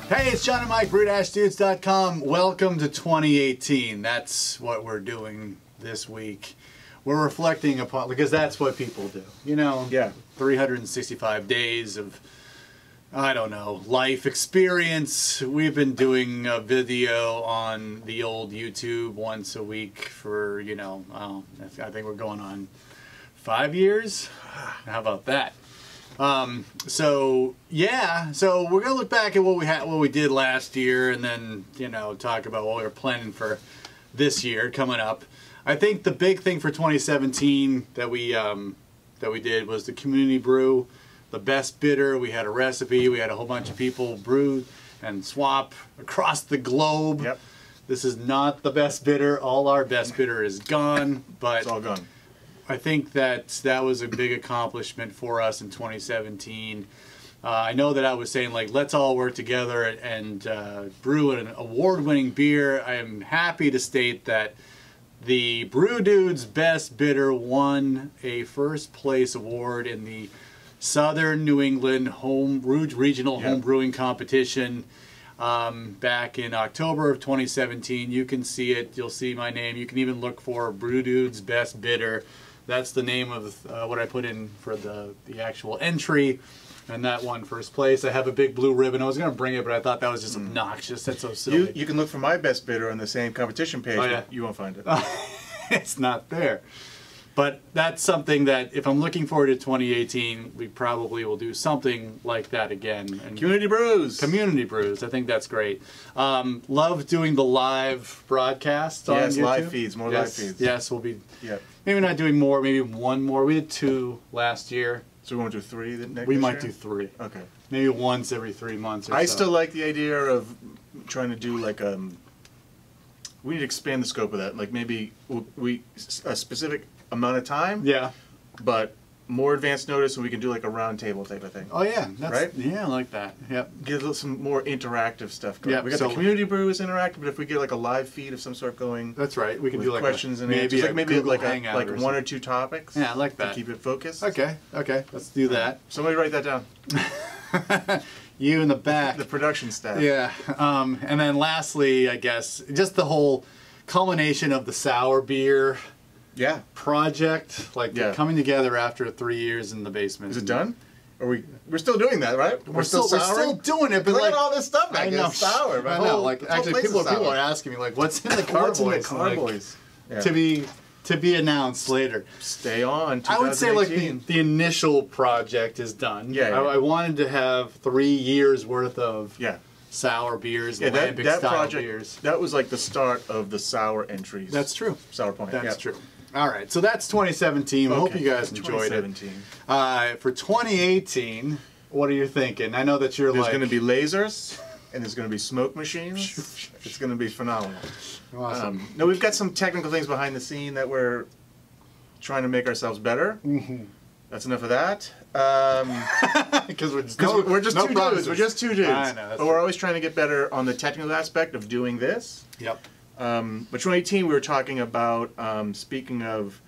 Hey, it's John and Mike, brew-dudes.com. Welcome to 2018. That's what we're doing this week. We're reflecting upon, because that's what people do. You know, 365 days of, I don't know, life experience. We've been doing a video on the old YouTube once a week for, you know, I think we're going on 5 years. How about that? So we're gonna look back at what we did last year, and then, you know, talk about what we're planning for this year coming up. I think the big thing for 2017 that we did was the community brew, the best bidder. We had a recipe. We had a whole bunch of people brew and swap across the globe. Yep. This is not the best bidder. All our best bidder is gone, but it's all gone. I think that was a big accomplishment for us in 2017. I know that I was saying, like, let's all work together and brew an award-winning beer. I am happy to state that the Brew Dudes Best Bidder won a first place award in the Southern New England Regional Home Brewing Competition back in October of 2017. You can see it. You'll see my name. You can even look for Brew Dudes Best Bidder. That's the name of what I put in for the actual entry, and that won first place. I have a big blue ribbon. I was going to bring it, but I thought that was just obnoxious. That's so silly. You can look for my best bidder on the same competition page. Oh, yeah. But you won't find it. It's not there. But that's something that, if I'm looking forward to 2018, we probably will do something like that again. And Community Brews. Community Brews. I think that's great. Love doing the live broadcasts on YouTube. Live feeds. More live feeds. Yes, we'll be maybe not doing more, maybe one more. We did 2 last year. So we want to do 3 next year? We might do 3. Okay. Maybe once every 3 months or I so. still like the idea of trying to do like we need to expand the scope of that. Like maybe a specific amount of time. Yeah. But more advanced notice, so we can do like a round table type of thing. Oh yeah, right? Yeah, I like that. Yep. Get some more interactive stuff going. Yep. We got the community brew is interactive, but if we get like a live feed of some sort going, that's right. We can do like questions and answers, like maybe like 1 or 2 topics. Yeah, I like that. To keep it focused. Okay. Okay. Let's do that. Somebody write that down. You in the back. The production staff. Yeah. And then lastly, I guess, just the whole culmination of the sour beer project, like coming together after 3 years in the basement. Is it done? We're still doing that, right? We're still doing it, but look like at all this stuff. I know, sour. I know. Like actually, people are asking me, like, what's in the carboys? What's in the carboys? Like, to be announced later. Stay on. I would say like the initial project is done. I wanted to have 3 years worth of sour beers, lambic style beers. That was like the start of the sour entries. That's true. Sour point. That's true. All right, so that's 2017. I hope you guys enjoyed it. For 2018, what are you thinking? I know that there's going to be lasers, and there's going to be smoke machines. It's going to be phenomenal. Awesome. No, we've got some technical things behind the scene that we're trying to make ourselves better. That's enough of that. Because we're just two dudes. We're just 2 dudes. I know, but we're always trying to get better on the technical aspect of doing this. Yep. But 2018, we were talking about, speaking of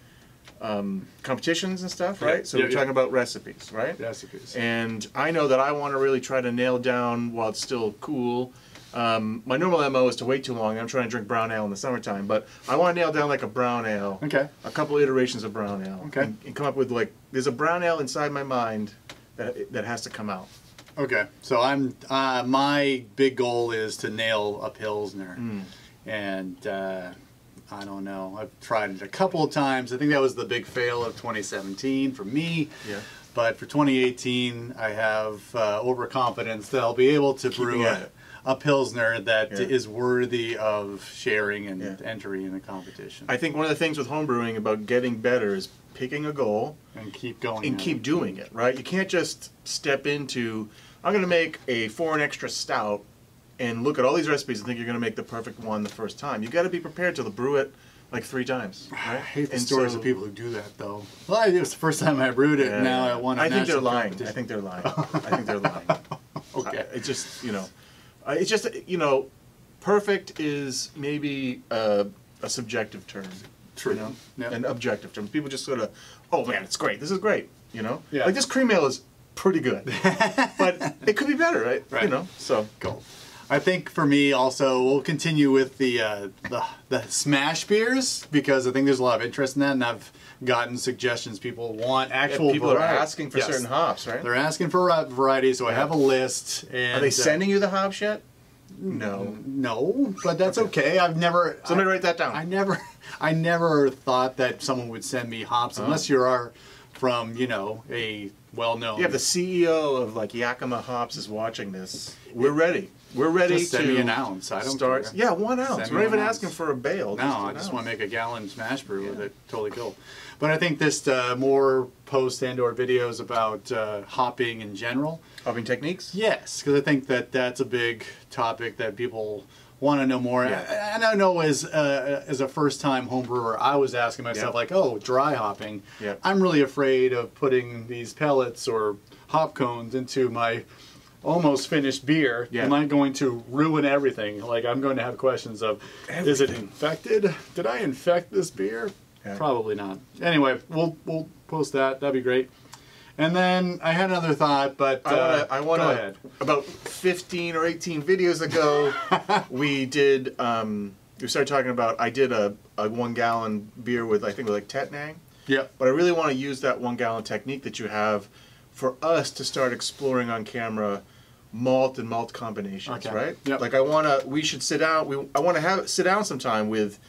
competitions and stuff, right? So we're talking about recipes, right? Recipes. And I know that I want to really try to nail down, while it's still cool, my normal MO is to wait too long. I'm trying to drink brown ale in the summertime, but I want to nail down like a brown ale. Okay. A couple iterations of brown ale. Okay. And come up with like, there's a brown ale inside my mind that has to come out. Okay. So my big goal is to nail a Pilsner. And I don't know. I've tried it a couple of times. I think that was the big fail of 2017 for me. Yeah. But for 2018, I have overconfidence that I'll be able to brew a Pilsner that is worthy of sharing and entry in a competition. I think one of the things with homebrewing about getting better is picking a goal and keep going and keep doing it, right? You can't just step into, I'm going to make a 4 and extra stout and look at all these recipes and think you're going to make the perfect one the first time. You got to be prepared to brew it like 3 times. Right? I hate the stories of people who do that, though. Well, it was the first time I brewed it, and now I want to. I think they're lying. I think they're lying. I think they're lying. Okay. It's just, perfect is maybe a subjective term. True. You know? An objective term. People just sort of, oh man, it's great. This is great. You know? Yeah. Like this cream ale is pretty good. But it could be better, right? Right. You know, so. Cool. I think for me also, we'll continue with the smash beers, because I think there's a lot of interest in that, and I've gotten suggestions. People want actual people variety. are asking for certain hops, right? They're asking for variety, so I have a list. And are they sending you the hops yet? No. No, but that's okay. I've never... Somebody write that down. I never thought that someone would send me hops, unless you are from, you know, a well-known... Yeah, the CEO of, like, Yakima Hops is watching this. We're ready. We're ready just send me an ounce. I don't care. Yeah, 1 ounce. We're not even asking for a bale. No, I just want to make a gallon smash brew with it. Totally cool. But I think this more post and/or videos about hopping in general. Hopping techniques? Yes, because I think that that's a big topic that people want to know more. Yeah. And I know as a first-time home brewer, I was asking myself, like, oh, dry hopping. Yeah. I'm really afraid of putting these pellets or hop cones into my almost finished beer. Yeah. Am I going to ruin everything? Like, I'm going to have questions of, is it infected? Did I infect this beer? Yeah. Probably not. Anyway, we'll post that. That'd be great. And then I had another thought, but I want go to. ahead. About 15 or 18 videos ago, we did. We started talking about. I did a 1 gallon beer with, I think, like Tetnang. Yep. But I really want to use that 1 gallon technique that you have for us to start exploring on camera malt and malt combinations, right? Yep. Like we should sit down. I want to sit down sometime with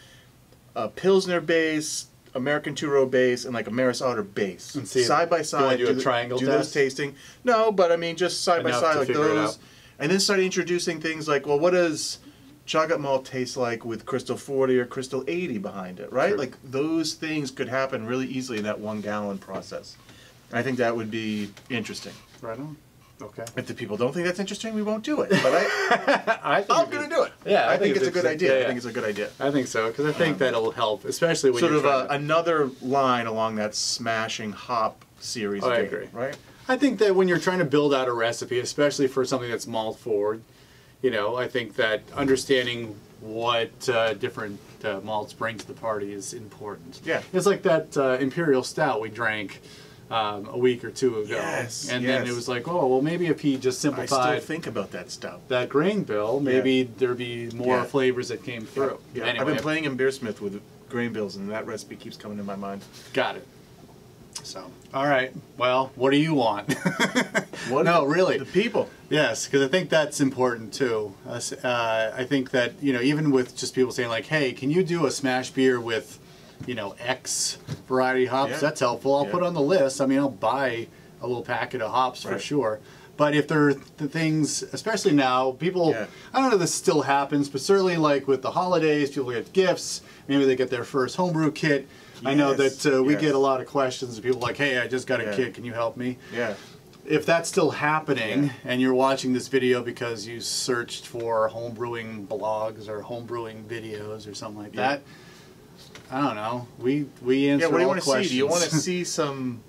a Pilsner base, American two-row base, and like a Maris Otter base, and see side by side. Do a triangle do test? Those tasting. No, but I mean just side by side like those, and then start introducing things like, well, what does chocolate malt taste like with Crystal 40 or Crystal 80 behind it, right? Sure. Like those things could happen really easily in that 1 gallon process. I think that would be interesting. Right on. Okay. If the people don't think that's interesting, we won't do it. But I'm going to do it. Yeah, I think it's a good idea. I think it's a good idea. I think so, because I think that'll help, especially when sort you're of another line along that smashing hop series. I agree. Right. I think that when you're trying to build out a recipe, especially for something that's malt forward, you know, I think that understanding what different malts bring to the party is important. Yeah. It's like that Imperial Stout we drank a week or two ago. Yes, and then it was like, oh, well, maybe if he just simplified... I still think about that stout. That grain bill, maybe there'd be more flavors that came through. Yeah. Anyway, I've been playing in Beersmith with grain bills, and that recipe keeps coming to my mind. Got it. So, all right. Well, what do you want? No, really. The people. Yes, because I think that's important too. I think that, you know, even with just people saying like, hey, can you do a smash beer with, you know, X variety hops? Yeah. That's helpful. I'll put on the list. I mean, I'll buy a little packet of hops for sure. But if there are the things, especially now, people, I don't know if this still happens, but certainly like with the holidays, people get gifts, maybe they get their first homebrew kit. I know that we get a lot of questions of people like, hey, I just got a kit, can you help me? Yeah. If that's still happening and you're watching this video because you searched for homebrewing blogs or homebrewing videos or something like that, I don't know. We answer all questions. What do you want to see? Do you want to see some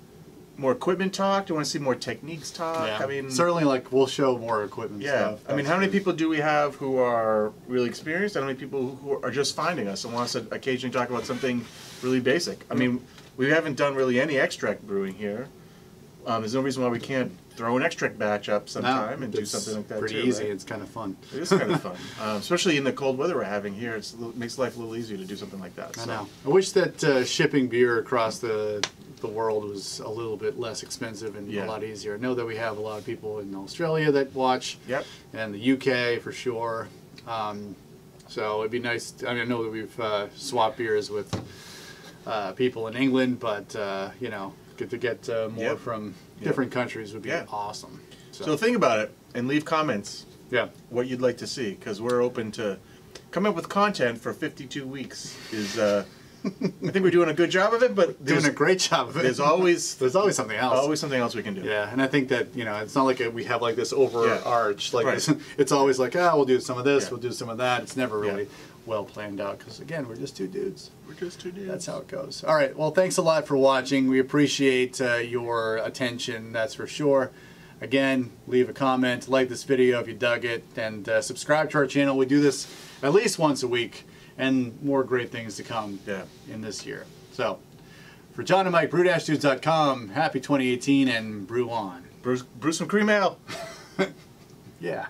more equipment talk? Do you want to see more techniques talk? Yeah. I mean, certainly, like, we'll show more equipment stuff. I mean, how many people do we have who are really experienced? And how many people who are just finding us and want us to occasionally talk about something really basic? I mean, we haven't done really any extract brewing here. There's no reason why we can't throw an extract batch up sometime and do something like that too. It's pretty easy. Right? It's kind of fun. It is kind of fun, especially in the cold weather we're having here. It makes life a little easier to do something like that. I know. I wish that shipping beer across the world was a little bit less expensive and a lot easier. I know that we have a lot of people in Australia that watch, and the UK for sure. So it'd be nice. I mean, I know that we've swapped beers with people in England, but you know, to get more from different countries would be awesome. So think about it and leave comments. What you'd like to see, because we're open to come up with content for 52 weeks. I think we're doing a good job of it, but doing a great job of it. There's always something else. Always something else we can do. Yeah, and I think that, you know, it's not like we have like this overarch. Like it's always like, we'll do some of this, we'll do some of that. It's never really well planned out because, again, we're just two dudes. We're just two dudes. That's how it goes. All right. Well, thanks a lot for watching. We appreciate your attention. That's for sure. Again, leave a comment, like this video if you dug it, and subscribe to our channel. We do this at least once a week, and more great things to come in this year. So, for John and Mike, brew-dudes.com, happy 2018, and brew on. Brew some cream ale. Yeah.